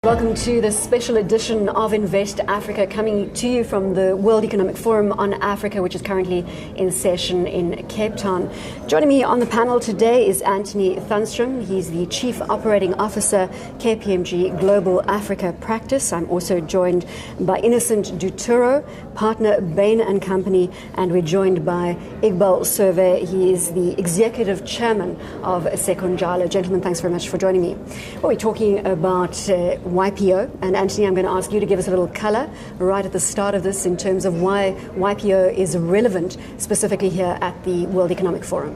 Welcome to this special edition of Invest Africa, coming to you from the World Economic Forum on Africa, which is currently in session in Cape Town. Joining me on the panel today is Anthony THUNSTROM. He's the Chief Operating Officer, KPMG Global Africa Practice. I'm also joined by Innocent Duturo, partner Bain & Company, and we're joined by Iqbal Survey. He is the Executive Chairman of Sekunjalo. Gentlemen, thanks very much for joining me. Well, we're talking about YPO, and Anthony, I'm going to ask you to give us a little colour right at the start of this in terms of why YPO is relevant specifically here at the World Economic Forum.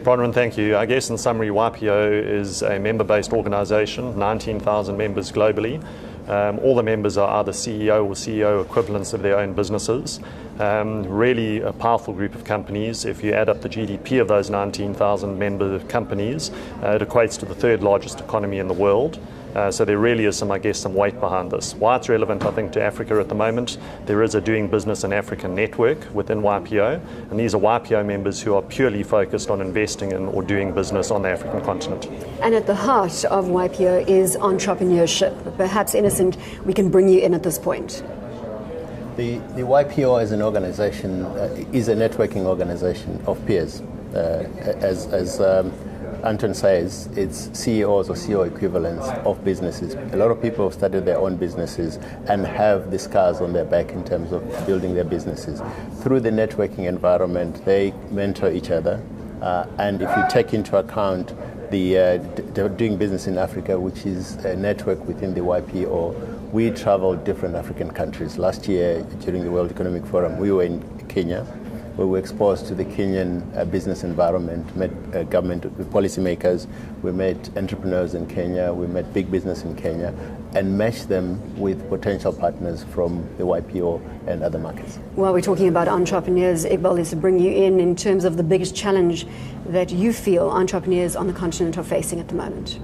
Bronwyn, thank you. I guess in summary, YPO is a member-based organisation, 19,000 members globally. All the members are either CEO or CEO equivalents of their own businesses. Really a powerful group of companies. If you add up the GDP of those 19,000 member companies, it equates to the third largest economy in the world. So there really is some weight behind this. Why it's relevant, I think, to Africa at the moment, there is a Doing Business in Africa network within YPO, and these are YPO members who are purely focused on investing in or doing business on the African continent. And at the heart of YPO is entrepreneurship. Perhaps, Innocent, we can bring you in at this point. The YPO as an organization is a networking organization of peers. As Anton says, it's CEOs or CEO equivalents of businesses. A lot of people have started their own businesses and have the scars on their back in terms of building their businesses. Through the networking environment, they mentor each other. And if you take into account the Doing Business in Africa, which is a network within the YPO, we traveled different African countries. Last year, during the World Economic Forum, we were in Kenya. We were exposed to the Kenyan business environment, met government policymakers, we met entrepreneurs in Kenya, we met big business in Kenya, and matched them with potential partners from the YPO and other markets. While we're talking about entrepreneurs, Iqbal, is to bring you in terms of the biggest challenge that you feel entrepreneurs on the continent are facing at the moment.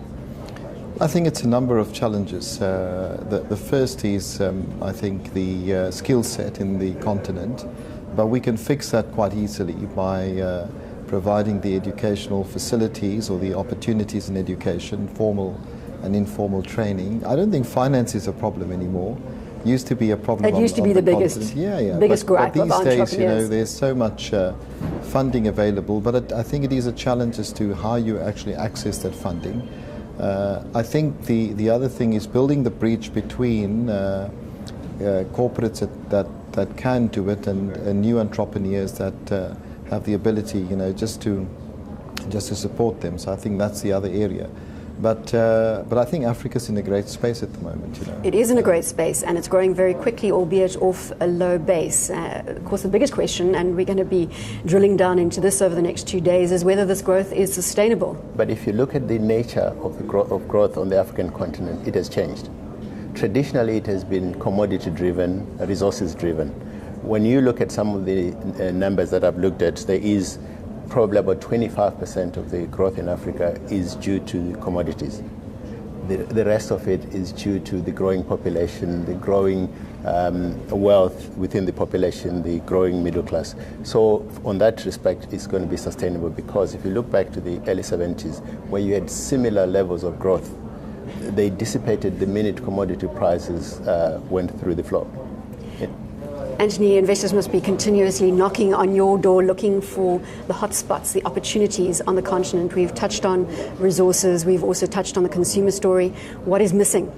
I think it's a number of challenges. The first is, I think, the skill set in the continent. But we can fix that quite easily by providing the educational facilities or the opportunities in education, formal and informal training. I don't think finance is a problem anymore. It used to be a problem. It used to be the biggest gripe of entrepreneurs. But these days, there's so much funding available. But I think it is a challenge as to how you actually access that funding. I think the other thing is building the bridge between corporates that can do it and new entrepreneurs that have the ability, just to support them. So I think that's the other area. But I think Africa's in a great space at the moment. It is in a great space, and it's growing very quickly, albeit off a low base. Of course, the biggest question, and we're going to be drilling down into this over the next 2 days, is whether this growth is sustainable. But if you look at the nature of the growth on the African continent, it has changed. Traditionally, it has been commodity-driven, resources-driven. When you look at some of the numbers that I've looked at, there is probably about 25% of the growth in Africa is due to commodities. The rest of it is due to the growing population, the growing wealth within the population, the growing middle class. So on that respect, it's going to be sustainable, because if you look back to the early 70s, where you had similar levels of growth, they dissipated the minute commodity prices went through the floor. Yeah. Anthony, investors must be continuously knocking on your door looking for the hotspots, the opportunities on the continent. We've touched on resources, we've also touched on the consumer story. What is missing?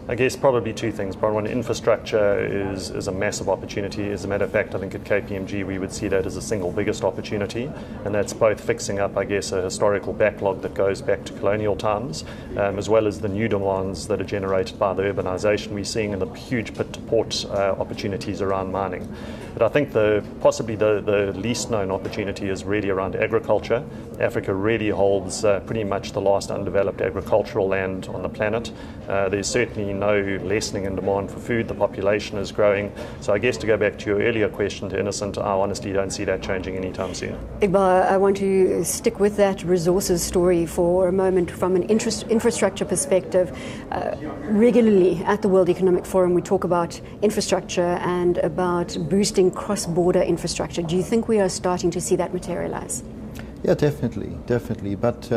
I guess probably two things. One, infrastructure is a massive opportunity. As a matter of fact, I think at KPMG we would see that as the single biggest opportunity, and that's both fixing up, a historical backlog that goes back to colonial times, as well as the new demands that are generated by the urbanisation we're seeing and the huge pit-to-port opportunities around mining. But I think possibly the least known opportunity is really around agriculture. Africa really holds pretty much the last undeveloped agricultural land on the planet. There's certainly no lessening in demand for food. The population is growing. So I guess to go back to your earlier question to Innocent, I honestly don't see that changing anytime soon. Iqbal, I want to stick with that resources story for a moment from an infrastructure perspective. Regularly at the World Economic Forum we talk about infrastructure and about boosting cross-border infrastructure. Do you think we are starting to see that materialize? Yeah, definitely. But,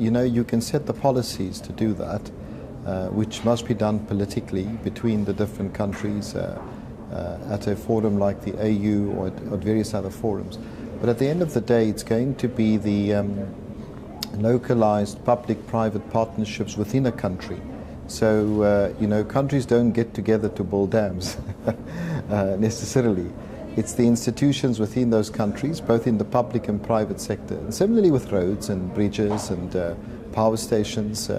you can set the policies to do that. which must be done politically between the different countries at a forum like the AU or at various other forums. But at the end of the day, it's going to be the localized public-private partnerships within a country. So, countries don't get together to build dams necessarily. It's the institutions within those countries, both in the public and private sector. And similarly with roads and bridges and power stations.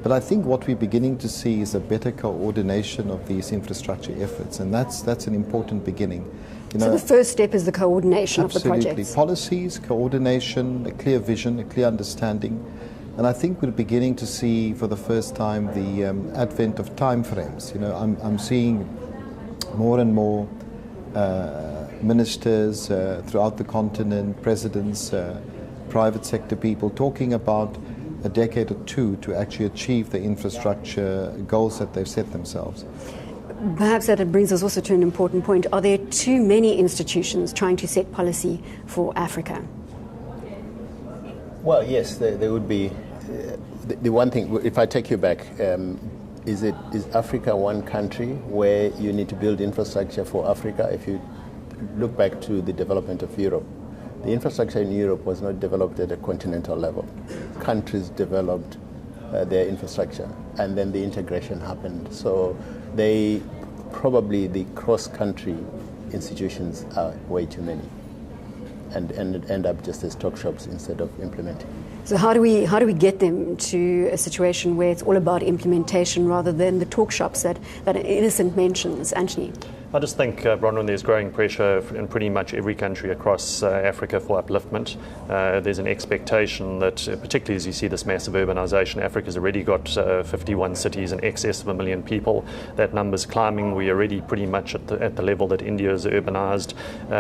But I think what we're beginning to see is a better coordination of these infrastructure efforts, and that's an important beginning. So the first step is the coordination of the projects. Absolutely. Policies, coordination, a clear vision, a clear understanding. And I think we're beginning to see for the first time the advent of timeframes. I'm seeing more and more ministers throughout the continent, presidents, private sector people talking about a decade or two to actually achieve the infrastructure goals that they've set themselves. Perhaps that brings us also to an important point. Are there too many institutions trying to set policy for Africa? Well, yes, there would be. The one thing, if I take you back, is Africa one country where you need to build infrastructure for Africa? If you look back to the development of Europe, the infrastructure in Europe was not developed at a continental level. Countries developed their infrastructure, and then the integration happened. So the cross-country institutions are way too many, and end up just as talk shops instead of implementing. So how do we get them to a situation where it's all about implementation rather than the talk shops that Innocent mentions, Anthony? I just think, Bronwyn, there's growing pressure in pretty much every country across Africa for upliftment. There's an expectation that, particularly as you see this massive urbanisation, Africa's already got 51 cities in excess of 1 million people. That number's climbing. We're already pretty much at the level that India is urbanised.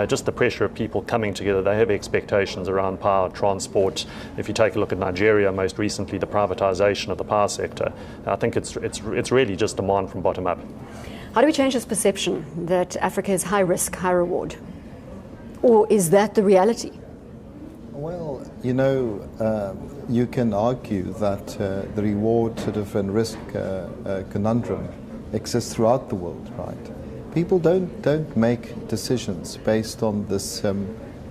Just the pressure of people coming together. They have expectations around power, transport. If you take a look at Nigeria, most recently, the privatisation of the power sector, I think it's really just demand from bottom up. How do we change this perception that Africa is high risk, high reward? Or is that the reality? Well, you can argue that the reward sort of and risk conundrum exists throughout the world, right? People don't make decisions based on this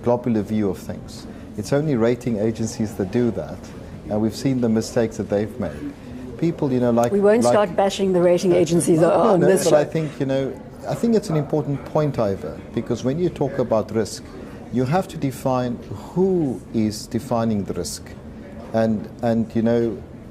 globular view of things. It's only rating agencies that do that, and we've seen the mistakes that they've made. People, we won't start bashing the rating agencies on this show. But I think it's an important point, Ivor, because when you talk about risk, you have to define who is defining the risk, and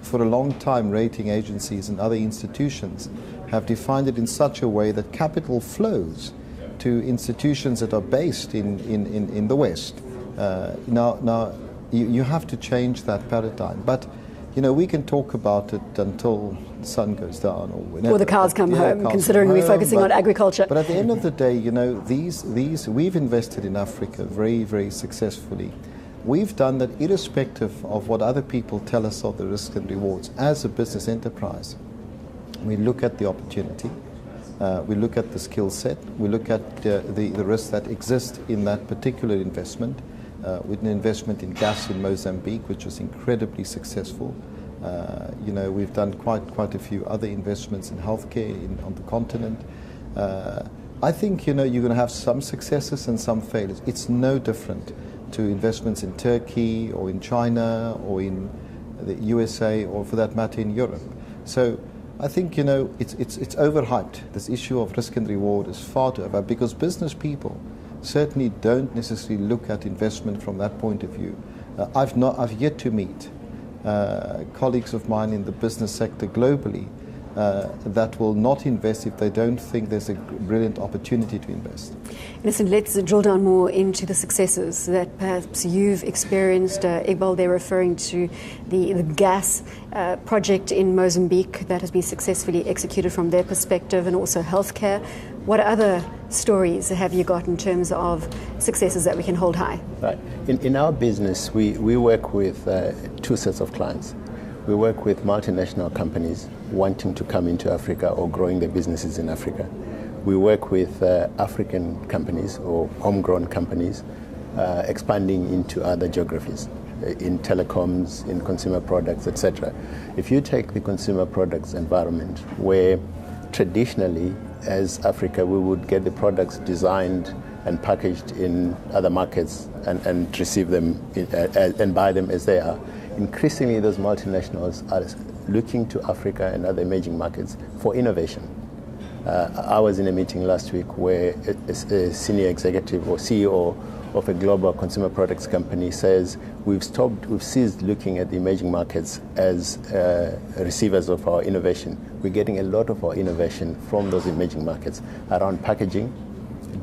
for a long time, rating agencies and other institutions have defined it in such a way that capital flows to institutions that are based in the West. Now you have to change that paradigm, but. We can talk about it until the sun goes down or whenever. Or the cows come home, considering we're focusing on agriculture. But at the end of the day, these we've invested in Africa very, very successfully. We've done that irrespective of what other people tell us of the risks and rewards. As a business enterprise, we look at the opportunity, we look at the skill set, we look at the risks that exist in that particular investment. With an investment in gas in Mozambique, which was incredibly successful. We've done quite a few other investments in healthcare on the continent. I think you're going to have some successes and some failures. It's no different to investments in Turkey or in China or in the USA or, for that matter, in Europe. So I think it's overhyped. This issue of risk and reward is far too over because business people certainly don't necessarily look at investment from that point of view. I've yet to meet colleagues of mine in the business sector globally that will not invest if they don't think there's a brilliant opportunity to invest. Listen, let's drill down more into the successes that perhaps you've experienced. Iqbal, they're referring to the gas project in Mozambique that has been successfully executed from their perspective, and also healthcare. What other stories have you got in terms of successes that we can hold high? Right. In our business, we work with two sets of clients. We work with multinational companies wanting to come into Africa or growing their businesses in Africa. We work with African companies or homegrown companies expanding into other geographies. in telecoms, in consumer products, etc. If you take the consumer products environment, where traditionally, as Africa, we would get the products designed and packaged in other markets and receive them and buy them as they are, increasingly those multinationals are looking to Africa and other emerging markets for innovation. I was in a meeting last week where a senior executive or CEO of a global consumer products company says we've ceased looking at the emerging markets as receivers of our innovation. We're getting a lot of our innovation from those emerging markets around packaging,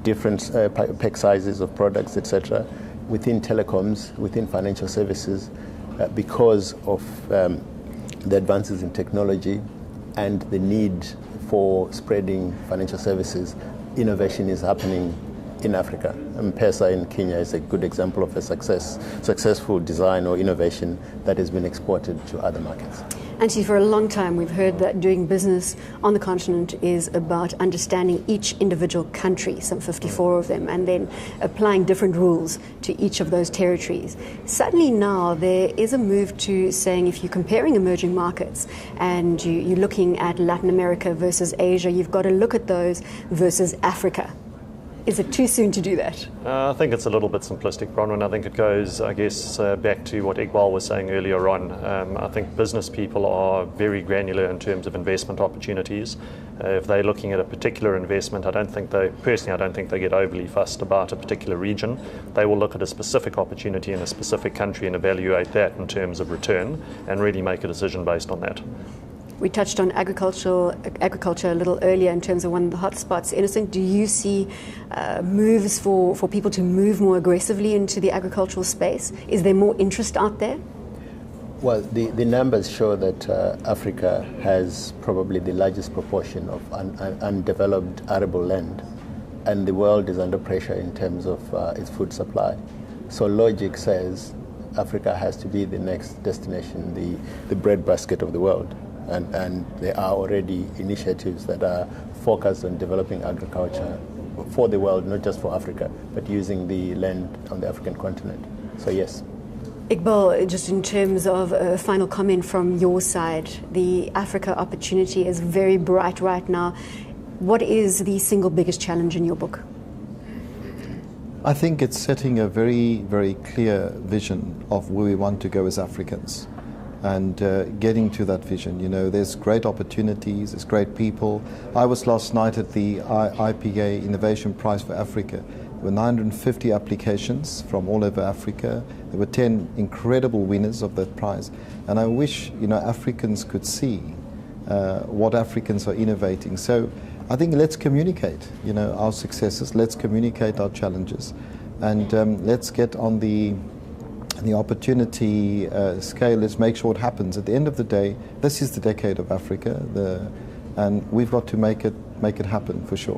different pack sizes of products, etc., within telecoms, within financial services, because of the advances in technology and the need for spreading financial services. Innovation is happening in Africa. M-Pesa in Kenya is a good example of a successful design or innovation that has been exported to other markets. Anthony, for a long time we've heard that doing business on the continent is about understanding each individual country, some 54 of them, and then applying different rules to each of those territories. Suddenly now there is a move to saying if you're comparing emerging markets and you're looking at Latin America versus Asia, you've got to look at those versus Africa. Is it too soon to do that? I think it's a little bit simplistic, Bronwyn. I think it goes, back to what Iqbal was saying earlier on. I think business people are very granular in terms of investment opportunities. If they're looking at a particular investment, I don't think they get overly fussed about a particular region. They will look at a specific opportunity in a specific country and evaluate that in terms of return and really make a decision based on that. We touched on agriculture a little earlier in terms of one of the hotspots. Innocent, do you see moves for people to move more aggressively into the agricultural space? Is there more interest out there? Well, the numbers show that Africa has probably the largest proportion of undeveloped arable land, and the world is under pressure in terms of its food supply. So logic says Africa has to be the next destination, the breadbasket of the world. And there are already initiatives that are focused on developing agriculture for the world, not just for Africa, but using the land on the African continent. So yes. Iqbal, just in terms of a final comment from your side, the Africa opportunity is very bright right now. What is the single biggest challenge in your book? I think it's setting a very, very clear vision of where we want to go as Africans. And getting to that vision. You know, there's great opportunities, there's great people. I was last night at the IPA Innovation Prize for Africa. There were 950 applications from all over Africa. There were 10 incredible winners of that prize. And I wish, Africans could see what Africans are innovating. So I think let's communicate, our successes, let's communicate our challenges, and let's get on the opportunity scale. Let's make sure it happens. At the end of the day, this is the decade of Africa, and we've got to make it happen for sure.